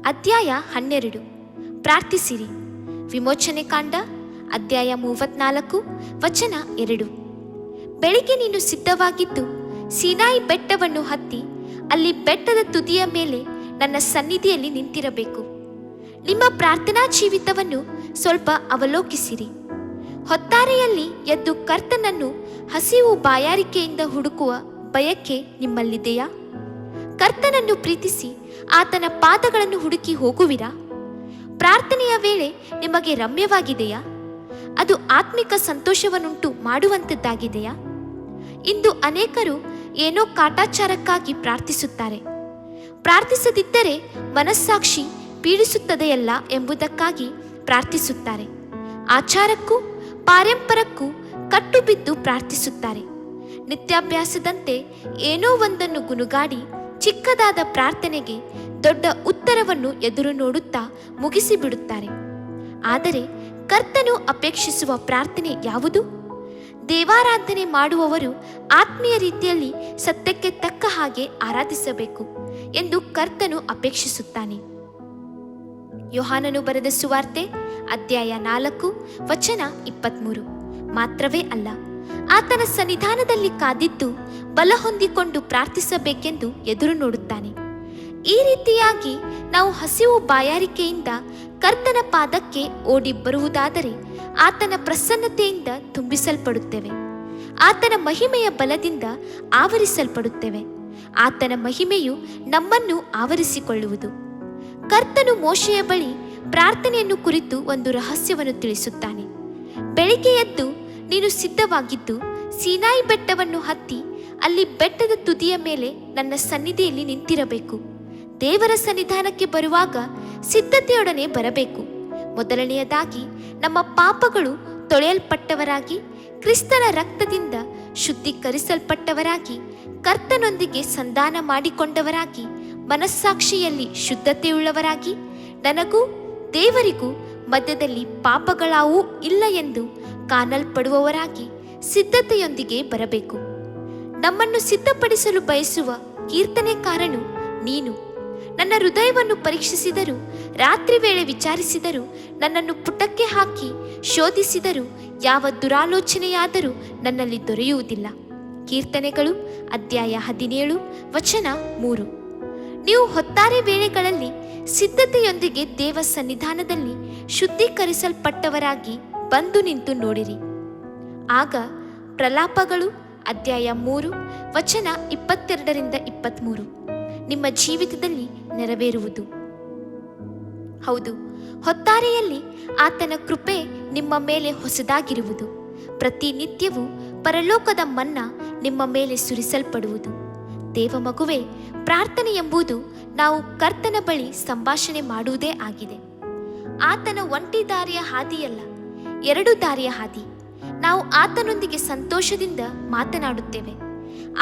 ಅಧ್ಯಾಯ 12. ಪ್ರಾರ್ಥಿಸಿರಿ. ವಿಮೋಚನೆ ಕಾಂಡ ಅಧ್ಯಾಯ 34 ವಚನ 2. ಬೆಳಿಗ್ಗೆ ನೀನು ಸಿದ್ಧವಾಗಿದ್ದು ಸೀನಾಯಿ ಬೆಟ್ಟವನ್ನು ಹತ್ತಿ ಅಲ್ಲಿ ಬೆಟ್ಟದ ತುದಿಯ ಮೇಲೆ ನನ್ನ ಸನ್ನಿಧಿಯಲ್ಲಿ ನಿಂತಿರಬೇಕು. ನಿಮ್ಮ ಪ್ರಾರ್ಥನಾ ಜೀವಿತವನ್ನು ಸ್ವಲ್ಪ ಅವಲೋಕಿಸಿರಿ. ಹೊತ್ತಾರೆಯಲ್ಲಿ ಎದ್ದು ಕರ್ತನನ್ನು ಹಸಿವು ಬಾಯಾರಿಕೆಯಿಂದ ಹುಡುಕುವ ಬಯಕೆ ನಿಮ್ಮಲ್ಲಿದೆಯಾ? ಕರ್ತನನ್ನು ಪ್ರೀತಿಸಿ ಆತನ ಪಾದಗಳನ್ನು ಹುಡುಕಿ ಹೋಗುವಿರಾ? ಪ್ರಾರ್ಥನೆಯ ವೇಳೆ ನಿಮಗೆ ರಮ್ಯವಾಗಿದೆಯಾ? ಅದು ಆತ್ಮಿಕ ಸಂತೋಷವನ್ನುಂಟು ಮಾಡುವಂಥದ್ದಾಗಿದೆಯಾ? ಇಂದು ಅನೇಕರು ಏನೋ ಕಾಟಾಚಾರಕ್ಕಾಗಿ ಪ್ರಾರ್ಥಿಸುತ್ತಾರೆ. ಪ್ರಾರ್ಥಿಸದಿದ್ದರೆ ಮನಸ್ಸಾಕ್ಷಿ ಪೀಡಿಸುತ್ತದೆಯಲ್ಲ ಎಂಬುದಕ್ಕಾಗಿ ಪ್ರಾರ್ಥಿಸುತ್ತಾರೆ. ಆಚಾರಕ್ಕೂ ಪಾರಂಪರಕ್ಕೂ ಕಟ್ಟು ಬಿದ್ದು ಪ್ರಾರ್ಥಿಸುತ್ತಾರೆ. ನಿತ್ಯಾಭ್ಯಾಸದಂತೆ ಏನೋ ಒಂದನ್ನು ಗುನುಗಾಡಿ ಚಿಕ್ಕದಾದ ಪ್ರಾರ್ಥನೆಗೆ ದೊಡ್ಡ ಉತ್ತರವನ್ನು ಎದುರು ನೋಡುತ್ತಾ ಮುಗಿಸಿಬಿಡುತ್ತಾರೆ. ಆದರೆ ಕರ್ತನು ಅಪೇಕ್ಷಿಸುವ ಪ್ರಾರ್ಥನೆ ಯಾವುದು? ದೇವಾರಾಧನೆ ಮಾಡುವವರು ಆತ್ಮೀಯ ರೀತಿಯಲ್ಲಿ ಸತ್ಯಕ್ಕೆ ತಕ್ಕ ಹಾಗೆ ಆರಾಧಿಸಬೇಕು ಎಂದು ಕರ್ತನು ಅಪೇಕ್ಷಿಸುತ್ತಾನೆ. ಯೋಹಾನನು ಬರೆದ ಸುವಾರ್ತೆ ಅಧ್ಯಾಯ 4 ವಚನ 23. ಮಾತ್ರವೇ ಅಲ್ಲ, ಆತನ ಸನ್ನಿಧಾನದಲ್ಲಿ ಕಾದಿದ್ದು ಬಲ ಹೊಂದಿಕೊಂಡು ಪ್ರಾರ್ಥಿಸಬೇಕೆಂದು ಎದುರು ನೋಡುತ್ತಾನೆ. ಈ ರೀತಿಯಾಗಿ ನಾವು ಹಸಿವು ಬಾಯಾರಿಕೆಯಿಂದ ಕರ್ತನ ಪಾದಕ್ಕೆ ಓಡಿ ಬರುವುದಾದರೆ ಆತನ ಪ್ರಸನ್ನತೆಯಿಂದ ತುಂಬಿಸಲ್ಪಡುತ್ತೇವೆ. ಆತನ ಮಹಿಮೆಯ ಬಲದಿಂದ ಆವರಿಸಲ್ಪಡುತ್ತೇವೆ. ಆತನ ಮಹಿಮೆಯು ನಮ್ಮನ್ನು ಆವರಿಸಿಕೊಳ್ಳುವುದು. ಕರ್ತನು ಮೋಶೆಯ ಬಳಿ ಪ್ರಾರ್ಥನೆಯನ್ನು ಕುರಿತು ಒಂದು ರಹಸ್ಯವನ್ನು ತಿಳಿಸುತ್ತಾನೆ. ಬೆಳಿಗ್ಗೆ ಎದ್ದು ನೀನು ಸಿದ್ಧವಾಗಿದ್ದು ಸೀನಾಯಿ ಬೆಟ್ಟವನ್ನು ಹತ್ತಿ ಅಲ್ಲಿ ಬೆಟ್ಟದ ತುದಿಯ ಮೇಲೆ ನನ್ನ ಸನ್ನಿಧಿಯಲ್ಲಿ ನಿಂತಿರಬೇಕು. ದೇವರ ಸನ್ನಿಧಾನಕ್ಕೆ ಬರುವಾಗ ಸಿದ್ಧತೆಯೊಡನೆ ಬರಬೇಕು. ಮೊದಲನೆಯದಾಗಿ ನಮ್ಮ ಪಾಪಗಳು ತೊಳೆಯಲ್ಪಟ್ಟವರಾಗಿ ಕ್ರಿಸ್ತನ ರಕ್ತದಿಂದ ಶುದ್ಧೀಕರಿಸಲ್ಪಟ್ಟವರಾಗಿ ಕರ್ತನೊಂದಿಗೆ ಸಂಧಾನ ಮಾಡಿಕೊಂಡವರಾಗಿ ಮನಸ್ಸಾಕ್ಷಿಯಲ್ಲಿ ಶುದ್ಧತೆಯುಳ್ಳವರಾಗಿ ನನಗೂ ದೇವರಿಗೂ ಮಧ್ಯದಲ್ಲಿ ಪಾಪಗಳಾವೂ ಇಲ್ಲ ಎಂದು ಕಾಣಲ್ಪಡುವವರಾಗಿ ಸಿದ್ಧತೆಯೊಂದಿಗೆ ಬರಬೇಕು. ನಮ್ಮನ್ನು ಸಿದ್ಧಪಡಿಸಲು ಬಯಸುವ ಕೀರ್ತನೆಕಾರನು ನೀನು. ನನ್ನ ಹೃದಯವನ್ನು ಪರೀಕ್ಷಿಸಿದರು, ರಾತ್ರಿ ವೇಳೆ ವಿಚಾರಿಸಿದರು, ನನ್ನನ್ನು ಪುಟಕ್ಕೆ ಹಾಕಿ ಶೋಧಿಸಿದರು, ಯಾವ ದುರಾಲೋಚನೆಯಾದರೂ ನನ್ನಲ್ಲಿ ದೊರೆಯುವುದಿಲ್ಲ. ಕೀರ್ತನೆಗಳು ಅಧ್ಯಾಯ 17 ವಚನ 3. ನೀವು ಹೊತ್ತಾರೆ ವೇಳೆಗಳಲ್ಲಿ ಸಿದ್ಧತೆಯೊಂದಿಗೆ ದೇವ ಸನ್ನಿಧಾನದಲ್ಲಿ ಶುದ್ಧೀಕರಿಸಲ್ಪಟ್ಟವರಾಗಿ ಬಂದು ನಿಂತು ನೋಡಿರಿ. ಆಗ ಪ್ರಲಾಪಗಳು ಅಧ್ಯಾಯ 3 ವಚನ 22-23 ನಿಮ್ಮ ಜೀವಿತದಲ್ಲಿ ನೆರವೇರುವುದು. ಹೌದು, ಹೊತ್ತಾರೆಯಲ್ಲಿ ಆತನ ಕೃಪೆ ನಿಮ್ಮ ಮೇಲೆ ಹೊಸದಾಗಿರುವುದು. ಪ್ರತಿನಿತ್ಯವೂ ಪರಲೋಕದ ಮನ್ನಾ ನಿಮ್ಮ ಮೇಲೆ ಸುರಿಸಲ್ಪಡುವುದು. ದೇವಮಗುವೆ, ಪ್ರಾರ್ಥನೆ ಎಂಬುದು ನಾವು ಕರ್ತನ ಬಳಿ ಸಂಭಾಷಣೆ ಮಾಡುವುದೇ ಆಗಿದೆ. ಆತನ ಒಂಟಿ ದಾರಿಯ ಹಾದಿಯಲ್ಲ, 2 ದಾರಿಯ ಹಾದಿ. ನಾವು ಆತನೊಂದಿಗೆ ಸಂತೋಷದಿಂದ ಮಾತನಾಡುತ್ತೇವೆ.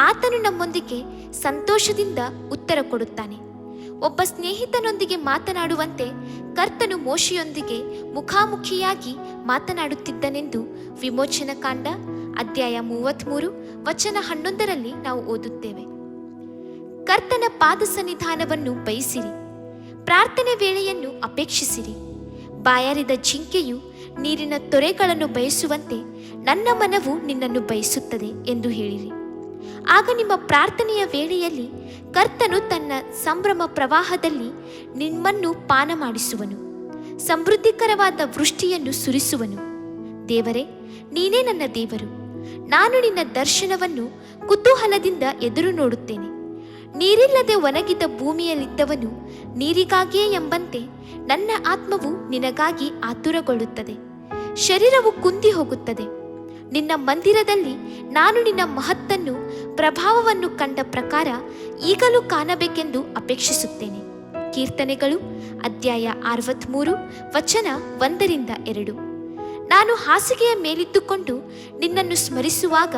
ಆತನು ನಮ್ಮೊಂದಿಗೆ ಸಂತೋಷದಿಂದ ಉತ್ತರ ಕೊಡುತ್ತಾನೆ. ಒಬ್ಬ ಸ್ನೇಹಿತನೊಂದಿಗೆ ಮಾತನಾಡುವಂತೆ ಕರ್ತನು ಮೋಶೆಯೊಂದಿಗೆ ಮುಖಾಮುಖಿಯಾಗಿ ಮಾತನಾಡುತ್ತಿದ್ದನೆಂದು ವಿಮೋಚನ ಕಾಂಡ ಅಧ್ಯಾಯ 33 ವಚನ 11ರಲ್ಲಿ ನಾವು ಓದುತ್ತೇವೆ. ಕರ್ತನ ಪಾದ ಸನ್ನಿಧಾನವನ್ನು ಬಯಸಿರಿ. ಪ್ರಾರ್ಥನೆ ವೇಳೆಯನ್ನು ಅಪೇಕ್ಷಿಸಿರಿ. ಬಾಯಾರಿದ ಜಿಂಕೆಯು ನೀರಿನ ತೊರೆಗಳನ್ನು ಬಯಸುವಂತೆ ನನ್ನ ಮನವು ನಿನ್ನನ್ನು ಬಯಸುತ್ತದೆ ಎಂದು ಹೇಳಿರಿ. ಆಗ ನಿಮ್ಮ ಪ್ರಾರ್ಥನೆಯ ವೇಳೆಯಲ್ಲಿ ಕರ್ತನು ತನ್ನ ಸಂಭ್ರಮ ಪ್ರವಾಹದಲ್ಲಿ ನಿಮ್ಮನ್ನು ಪಾನ ಮಾಡಿಸುವನು. ಸಮೃದ್ಧಿಕರವಾದ ವೃಷ್ಟಿಯನ್ನು ಸುರಿಸುವನು. ದೇವರೇ, ನೀನೇ ನನ್ನ ದೇವರು. ನಾನು ನಿನ್ನ ದರ್ಶನವನ್ನು ಕುತೂಹಲದಿಂದ ಎದುರು ನೋಡುತ್ತೇನೆ. ನೀರಿಲ್ಲದೆ ಒಣಗಿದ ಭೂಮಿಯಲ್ಲಿದ್ದವನು ನೀರಿಗಾಗಿಯೇ ಎಂಬಂತೆ ನನ್ನ ಆತ್ಮವು ನಿನಗಾಗಿ ಆತುರಗೊಳ್ಳುತ್ತದೆ. ಶರೀರವು ಕುಂದಿ ಹೋಗುತ್ತದೆ. ನಿನ್ನ ಮಂದಿರದಲ್ಲಿ ನಾನು ನಿನ್ನ ಮಹತ್ತನ್ನು ಪ್ರಭಾವವನ್ನು ಕಂಡ ಪ್ರಕಾರ ಈಗಲೂ ಕಾಣಬೇಕೆಂದು ಅಪೇಕ್ಷಿಸುತ್ತೇನೆ. ಕೀರ್ತನೆಗಳು ಅಧ್ಯಾಯ 63 ವಚನ 1-2. ನಾನು ಹಾಸಿಗೆಯ ಮೇಲಿದ್ದುಕೊಂಡು ನಿನ್ನನ್ನು ಸ್ಮರಿಸುವಾಗ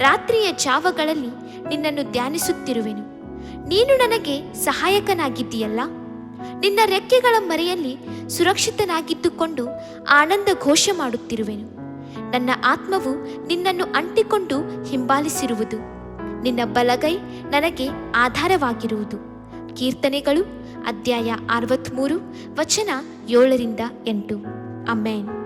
ರಾತ್ರಿಯ ಜಾವಗಳಲ್ಲಿ ನಿನ್ನನ್ನು ಧ್ಯಾನಿಸುತ್ತಿರುವೆನು. ನೀನು ನನಗೆ ಸಹಾಯಕನಾಗಿದ್ದೀಯಲ್ಲ. ನಿನ್ನ ರೆಕ್ಕೆಗಳ ಮರೆಯಲ್ಲಿ ಸುರಕ್ಷಿತನಾಗಿದ್ದುಕೊಂಡು ಆನಂದ ಘೋಷ ಮಾಡುತ್ತಿರುವೆನು. ನನ್ನ ಆತ್ಮವು ನಿನ್ನನ್ನು ಅಂಟಿಕೊಂಡು ಹಿಂಬಾಲಿಸಿರುವುದು. ನಿನ್ನ ಬಲಗೈ ನನಗೆ ಆಧಾರವಾಗಿರುವುದು. ಕೀರ್ತನೆಗಳು ಅಧ್ಯಾಯ 63 ವಚನ 7-8. ಅಮೇನ್.